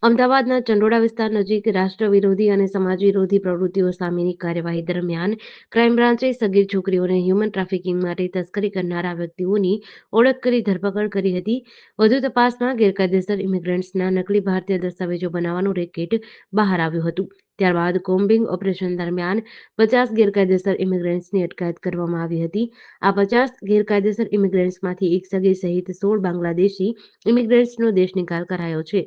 અમદાવાદના ચંડોળા વિસ્તાર નજીક રાષ્ટ્ર વિરોધી અને સમાજ વિરોધી પ્રવૃત્તિઓ સામેની કાર્યવાહી દરમિયાન ક્રાઇમ બ્રાન્ચે સગીર છોકરીઓને હ્યુમન ટ્રાફિકિંગ માટે તસ્કરી કરનારા વ્યક્તિઓની ઓળખ કરી ધરપકડ કરી હતી. વધુ તપાસમાં ગેરકાયદેસર ઇમિગ્રન્ટ્સના નકલી ભારતીય દસ્તાવેજો બનાવવાનું રેકેટ બહાર આવ્યું હતું. ત્યારબાદ કોમ્બિંગ ઓપરેશન દરમિયાન 50 ગેરકાયદેસર ઇમિગ્રન્ટ્સની અટકાયત કરવામાં આવી હતી. આ 50 ગેરકાયદેસર ઇમિગ્રન્ટ્સમાંથી એક સગીર સહિત 16 બાંગ્લાદેશી ઇમિગ્રન્ટ્સનો દેશ નિકાલ કરાયો છે,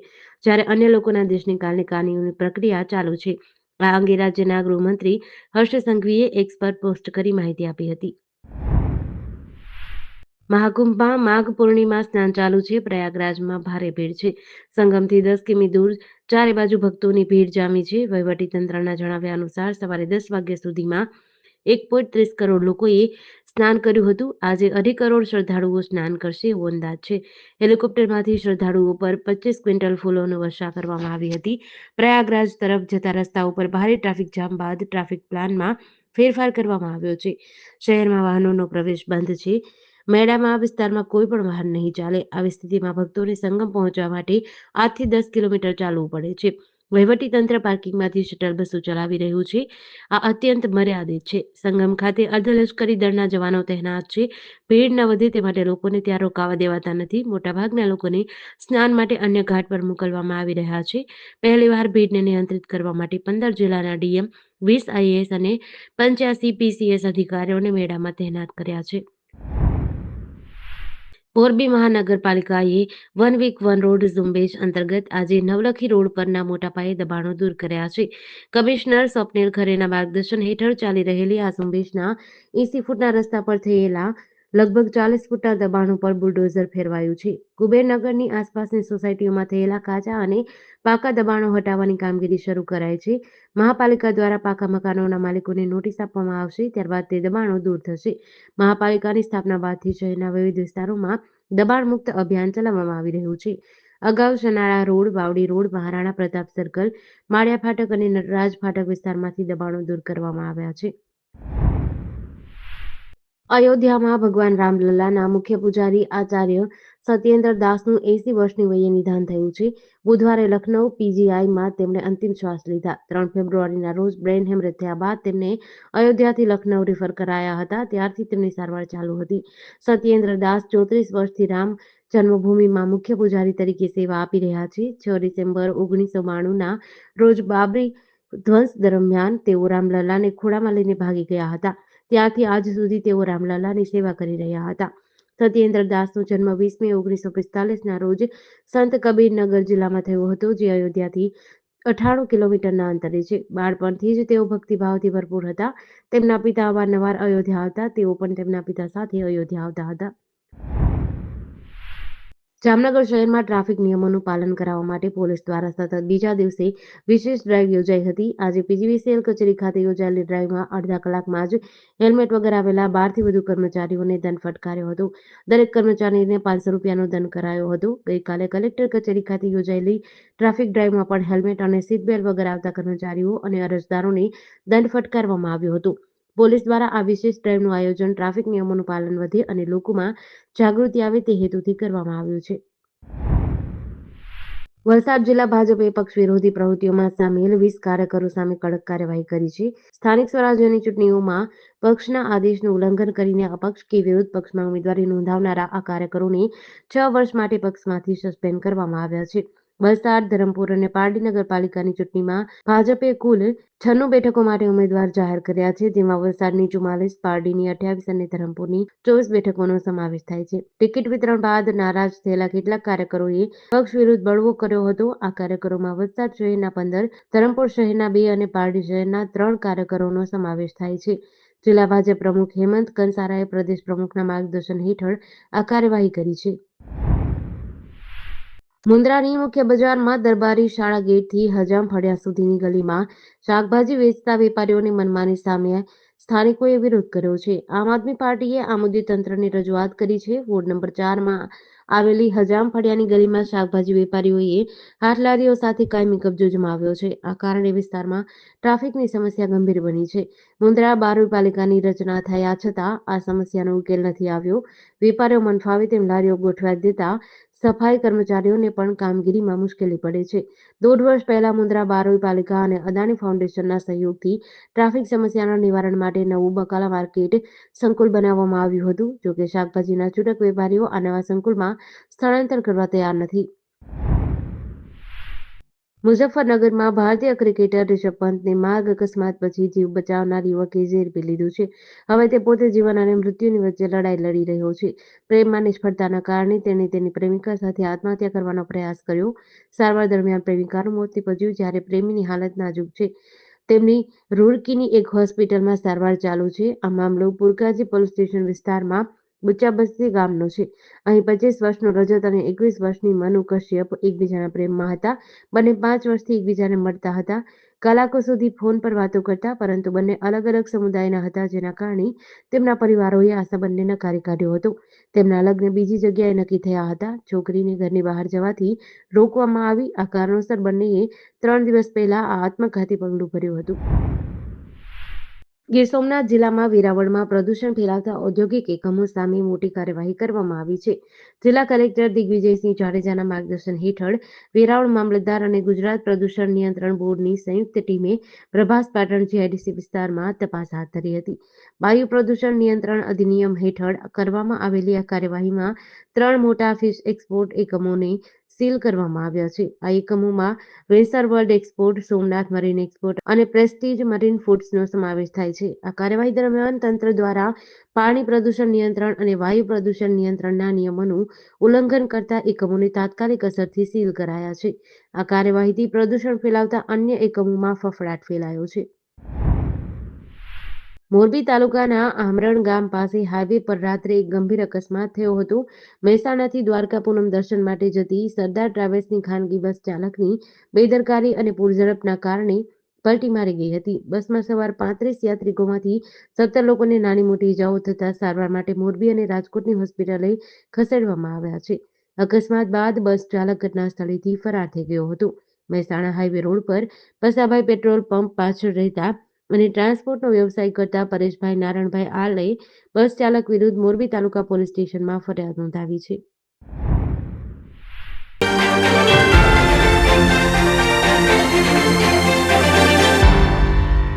જ્યારે અન્ય લોકોના દેશ નિકાલની કાનૂની પ્રક્રિયા ચાલુ છે. આ અંગે રાજ્યના ગૃહમંત્રી હર્ષ સંઘવીએ એક્સ પર પોસ્ટ કરી માહિતી આપી હતી. મહાકુંભમાં માઘ પૂર્ણિમા સ્નાન ચાલુ છે. પ્રયાગરાજમાં ભારે ભીડ છે. સંગમથી 10 કિમી દૂર ચારે બાજુ ભક્તોની ભીડ જામી છે. વહીવટીતંત્રના જણાવ્યા અનુસાર સવારે 10 વાગ્યા સુધીમાં 1.30 કરોડ લોકોએ સ્નાન કર્યું હતું. આજે 2.5 કરોડ શ્રદ્ધાળુઓ સ્નાન કરશે એવો અંદાજ છે. હેલિકોપ્ટરમાંથી શ્રદ્ધાળુઓ પર 25 ક્વિન્ટલ ફૂલોની વર્ષા કરવામાં આવી હતી. પ્રયાગરાજ તરફ જતા રસ્તા ઉપર ભારે ટ્રાફિક જામ બાદ ટ્રાફિક પ્લાનમાં ફેરફાર કરવામાં આવ્યો છે. શહેરમાં વાહનોનો પ્રવેશ બંધ છે. મેળામાં વિસ્તારમાં કોઈ પણ વાહન નહીં ચાલે. આવી સ્થિતિમાં ભક્તોને સંગમ પહોંચવા માટે 8 થી 10 કિલોમીટર ચાલવું પડે છે. વહીવટીતંત્ર પાર્કિંગમાંથી શટલ બસો ચલાવી રહ્યું છે. આ અત્યંત મર્યાદિત છે. સંગમ ખાતે અર્ધલશ્કરી દળના જવાનો તહેનાત છે. ભીડ ન વધે તે માટે લોકોને ત્યાં રોકાવા દેવાતા નથી. મોટાભાગના લોકોને સ્નાન માટે અન્ય ઘાટ પર મોકલવામાં આવી રહ્યા છે. પહેલીવાર ભીડને નિયંત્રિત કરવા માટે 15 જિલ્લાના ડીએમ, 20 આઈએએસ અને 85 પીસીએસ અધિકારીઓને મેળામાં તહેનાત કર્યા છે. મોરબી મહાનગરપાલિકાએ વન વીક વન રોડ ઝુંબેશ અંતર્ગત આજે નવલખી રોડ પરના મોટા પાયે દબાણો દૂર કર્યા છે. કમિશનર સ્વપ્નિલ ખરેના માર્ગદર્શન હેઠળ ચાલી રહેલી આ ઝુંબેશના 80 ફૂટના રસ્તા પર થયેલા લગભગ 40 ફૂટના દબાણો પર બુલડોઝર ફેરવાયું છે. કુબેરનગરની આસપાસની સોસાયટીઓમાં થયેલા કાચા અને પાકા દબાણો હટાવવાની કામગીરી શરૂ કરાઈ છે. મહાપાલિકા દ્વારા પાકા મકાનોના માલિકોને નોટિસ આપવામાં આવશે. ત્યારબાદ તે દબાણો દૂર થશે. મહાપાલિકાની સ્થાપના બાદથી શહેરના વિવિધ વિસ્તારોમાં દબાણ મુક્ત અભિયાન ચલાવવામાં આવી રહ્યું છે. અગાઉ Sanala road, Vavdi road, Maharana Pratap circle, Maliya ફાટક અને નટરાજ ફાટક વિસ્તારમાંથી દબાણો દૂર કરવામાં આવ્યા છે. અયોધ્યામાં ભગવાન રામલલ્લાના મુખ્ય પૂજારી આચાર્ય સત્યેન્દ્ર દાસનું 80 વર્ષની વયે નિધન થયું છે. બુધવારે લખનઉ પીજીઆઈમાં તેમણે અંતિમ શ્વાસ લીધા. 3 ફેબ્રુઆરીના રોજ બ્રેઇન હેમરેજ થયા બાદ તેમને અયોધ્યાથી લખનઉ રિફર કરાયા હતા. ત્યારથી તેમની સારવાર ચાલુ હતી. સત્યેન્દ્ર દાસ 34 વર્ષથી રામ જન્મભૂમિમાં મુખ્ય પૂજારી તરીકે સેવા આપી રહ્યા છે. 6 ડિસેમ્બર 1992ના રોજ બાબરી ધ્વંસ દરમિયાન તેઓ રામલલ્લાને ખોળામાં લઈને ભાગી ગયા હતા. ત્યારથી આજ સુધી તેઓ રામલલ્લાની સેવા કરી રહ્યા હતા. સત્યેન્દ્ર દાસનો જન્મ 20 મે 1945ના રોજ સંત કબીરનગર જિલ્લામાં થયો હતો, જે અયોધ્યાથી 98 કિલોમીટરના અંતરે છે. બાળપણથી જ તેઓ ભક્તિભાવથી ભરપૂર હતા. તેમના પિતા અવારનવાર અયોધ્યા આવતા. તેઓ પણ તેમના પિતા સાથે અયોધ્યા આવતા હતા. જામનગર શહેરમાં ટ્રાફિક નિયમોનું પાલન કરાવવા માટે પોલીસ દ્વારા સતત બીજા દિવસે વિશેષ ડ્રાઇવ યોજાઈ હતી. આજે પીજીવીસીએલ કચેરી ખાતે યોજાયેલી ડ્રાઇવમાં અડધા કલાકમાં જ હેલ્મેટ વગર આવેલા 12થી વધુ કર્મચારીઓને દંડ ફટકાર્યો હતો. દરેક કર્મચારીને 500 રૂપિયાનો દંડ કરાયો હતો. ગઈકાલે કલેક્ટર કચેરી ખાતે યોજાયેલી ટ્રાફિક ડ્રાઇવમાં પણ હેલ્મેટ અને સીટબેલ્ટ વગર આવતા કર્મચારીઓ અને અરજદારોને દંડ ફટકારવામાં આવ્યો હતો. પોલીસ દ્વારા આ વિશેષ ડ્રાઇવનું આયોજન ટ્રાફિક નિયમોનું પાલન વધે અને લોકોમાં જાગૃતિ આવે તે હેતુથી કરવામાં આવ્યું છે. વલસાડ જિલ્લા ભાજપે પક્ષ વિરોધી પ્રવૃત્તિઓમાં સામેલ 20 કાર્યકરો સામે કડક કાર્યવાહી કરી છે. સ્થાનિક સ્વરાજ્યની ચૂંટણીઓમાં પક્ષના આદેશનું ઉલ્લંઘન કરીને અપક્ષ કે વિરોધ પક્ષમાં ઉમેદવારી નોંધાવનારા આ કાર્યકરોને 6 વર્ષ માટે પક્ષમાંથી સસ્પેન્ડ કરવામાં આવ્યા છે. વલસાડ, ધરમપુર અને પારડી નગરપાલિકાની ચૂંટણીમાં ભાજપે કુલ 96 બેઠકો માટે ઉમેદવાર જાહેર કર્યા છે, જેમાં વલસાડની 44, પારડીની 28 અને ધરમપુરની 24 બેઠકોનો સમાવેશ થાય છે. ટિકિટ વિતરણ બાદ નારાજ થયેલા કેટલાક કાર્યકરોએ પક્ષ વિરુદ્ધ બળવો કર્યો હતો. આ કાર્યકરોમાં વલસાડ શહેરના 15, ધરમપુર શહેરના 2 અને પારડી શહેરના 3 કાર્યકરોનો સમાવેશ થાય છે. જિલ્લા ભાજપ પ્રમુખ હેમંત કંસારાએ પ્રદેશ પ્રમુખના માર્ગદર્શન હેઠળ આ કાર્યવાહી કરી છે. મુન્દ્રાની મુખ્ય બજારમાં દરબારી શાળા ગેટથી હજામ ફળિયા સુધીની ગલીમાં શાકભાજી વેચતા વેપારીઓની મનમાની સામે સ્થાનિકોએ વિરોધ કર્યો છે. આમ આદમી પાર્ટીએ આ મુદ્દે તંત્રને રજૂઆત કરી છે. વોર્ડ નંબર 4માં આવેલી હજામ ફળિયાની ગલીમાં શાકભાજી વેપારીઓએ હાથલારીઓ સાથે કાયમી કબજો જમાવ્યો છે. આ કારણે વિસ્તારમાં ટ્રાફિકની સમસ્યા ગંભીર બની છે. મુન્દ્રા બારડોલી પાલિકાની રચના થયા છતાં આ સમસ્યાનો ઉકેલ નથી આવ્યો. વેપારીઓ મનફાવે તેમ લારીઓ ગોઠવાઈ દેતા સફાઈ કર્મચારીઓને પણ કામગીરીમાં મુશ્કેલી પડે છે. 1.5 વર્ષ પહેલા મુન્દ્રા બારોઈ પાલિકા અને અદાણી ફાઉન્ડેશનના સહયોગથી ટ્રાફિક સમસ્યાના નિવારણ માટે નવું બકાલા માર્કેટ સંકુલ બનાવવામાં આવ્યું હતું. જોકે શાકભાજીના છૂટક વેપારીઓ આ નવા સંકુલમાં સ્થળાંતર કરવા તૈયાર નથી. મુઝફ્ફરનગરમાં ભારતીય ક્રિકેટર રિષભ પંતને માર્ગ અકસ્માત પછી જીવ બચાવનાર યુવકે ઝેર પી લીધું છે. હવે તે પોતે જીવન અને મૃત્યુની વચ્ચે લડાઈ લડી રહ્યો છે. પ્રેમમાં નિષ્ફળતાના કારણે તેણે તેની પ્રેમિકા સાથે આત્મહત્યા કરવાનો પ્રયાસ કર્યો. સારવાર દરમિયાન પ્રેમિકાનું મોત નીપજ્યું જ્યારે પ્રેમીની હાલત નાજુક છે. તેમની રૂરકીની એક હોસ્પિટલમાં સારવાર ચાલુ છે. આ મામલો પુરકાજી પોલીસ સ્ટેશન વિસ્તારમાં બુચ્ચાબસ્તી ગામનો છે. અહીં 25 વર્ષનો રજત અને 21 વર્ષની મનુ કશ્યપ એકબીજાના પ્રેમમાં હતા. બંને 5 વર્ષથી એકબીજાને મળતા હતા. કલાકો સુધી ફોન પર વાતો કરતા, પરંતુ બંને અલગ-અલગ સમુદાયના હતા, જેના કારણે તેમના પરિવારોએ આ સંબંધને નકારી કાઢ્યો હતો. તેમના લગ્ન બીજી જગ્યાએ નક્કી થયા હતા. છોકરીને ઘરની બહાર જવાથી રોકવામાં આવી. આ કારણોસર બંનેએ 3 દિવસ પહેલા આ આત્મઘાતી પગલું ભર્યું હતું. ગીર સોમનાથ જિલ્લામાં વેરાવળમાં પ્રદૂષણ ફેલાવતા ઔદ્યોગિક એકમો સામે મોટી કાર્યવાહી કરવામાં આવી છે. જિલ્લા કલેક્ટર દિગ્વિજયસિંહ જાડેજાના માર્ગદર્શન હેઠળ વેરાવળ મામલતદાર અને ગુજરાત પ્રદૂષણ નિયંત્રણ બોર્ડની સંયુક્ત ટીમે પ્રભાસ પાટણ જીઆઈડીસી વિસ્તારમાં તપાસ હાથ ધરી હતી. વાયુ પ્રદૂષણ નિયંત્રણ અધિનિયમ હેઠળ કરવામાં આવેલી આ કાર્યવાહીમાં 3 મોટા ફિશ એક્સપોર્ટ એકમોને સીલ કરવામાં આવ્યા છે. આ એકમોમાં વેસર world export, Somnath marine export અને પ્રેસ્ટીજ મરીન ફૂડ્સનો સમાવેશ થાય છે. આ કાર્યવાહી દરમિયાન તંત્ર દ્વારા પાણી પ્રદૂષણ નિયંત્રણ અને વાયુ પ્રદૂષણ નિયંત્રણના નિયમોનું ઉલ્લંઘન કરતા એકમોને તાત્કાલિક અસરથી સીલ કરાયા છે. આ કાર્યવાહીથી પ્રદૂષણ ફેલાવતા અન્ય એકમોમાં ફફડાટ ફેલાયો છે. મોરબી તાલુકાના આમરણ ગામ પાસે હાઈવે પર રાત્રે એક ગંભીર અકસ્માત થયો હતો. મહેસાણાથી દ્વારકા પૂનમ દર્શન માટે જતી સરદાર ટ્રાવેલ્સની ખાનગી બસ ચાલકની બેદરકારી અને પૂરઝડપના કારણે પલટી મારી ગઈ હતી. બસમાં સવાર 35 યાત્રિકોમાંથી 17 લોકોને નાની મોટી ઇજાઓ થતાં સારવાર માટે મોરબી અને રાજકોટની હોસ્પિટલે ખસેડવામાં આવ્યા છે. અકસ્માત બાદ બસ ચાલક ઘટના સ્થળેથી ફરાર થઈ ગયો હતો. મહેસાણા હાઈવે રોડ પર પસાભાઈ પેટ્રોલ પંપ પાછળ રહેતા અને ટ્રાન્સપોર્ટનો વ્યવસાય કરતા પરેશભાઈ નારણભાઈ આલે બસ ચાલક વિરુદ્ધ મોરબી તાલુકા પોલીસ સ્ટેશનમાં ફરિયાદ નોંધાવી છે.